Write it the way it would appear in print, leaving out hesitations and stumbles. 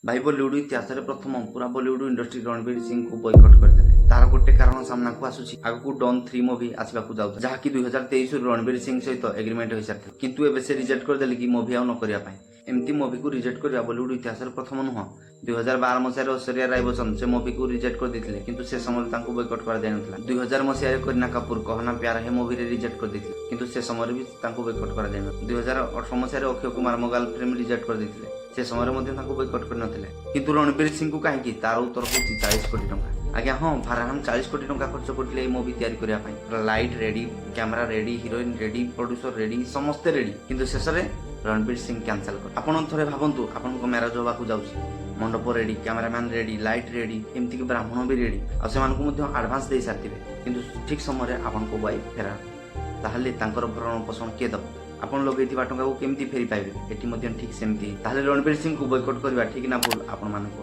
भाई बॉलीवुड इतिहास प्रथम पूरा बॉलीवुड इंडस्ट्री रणवीर सिंह को बॉयकट करते तार गोटे कारण सामना को आसूची आगु डॉन 3 मूवी आसवाक जाऊता जहाँकि 2023 रणवीर सिंह सहित एग्रीमेंट हो सारी किंतु एबे से रिजेक्ट करदेले कि मूवी आउ न करिया एमती मूवी को रिजेक्ट करवा बॉलीवुड इतिहास प्रथम नुह 2012 मसीह ऐश्वर्या राय बच्चन से मूवी को रिजेक्ट कर देते किंतु से समय बॉयकट कर दिया 2000 मसीह करीना कपूर कहना प्यार है मूवी रिजेक्ट कर देते किंतु से समय भी बॉयकट कर दिया 2018 मसीह अक्षय कुमार मोगाल फिल्म रिजेक्ट कर देते से समय बॉयकट कर किंतु रणवीर सिंह को कहीं तार उत्तर हूँ 40 कोटी टंका आज्ञा हाँ फारहान 40 कोटी टंका खर्च करते मूवी तैयारी light ready camera ready heroine ready producer ready समस्ते रेडी किंतु शेष में रणवीर सिंह कैंसल कर आपन थे भावतु आपन मैरेज होगा जाऊँगी मंडप ready cameraman ready light ready एमती कि ब्राह्मण भी रेडी आडभांस दे सारी किंतु ठीक समय आपन को वाइफ फेरा ताहले भरण पोषण किए दब आपन लगे टंका को केमती फेरी पाइबे एटी ठीक सेमती रणवीर सिंह को बॉयकट करवा ठीक ना भूल आपण मानक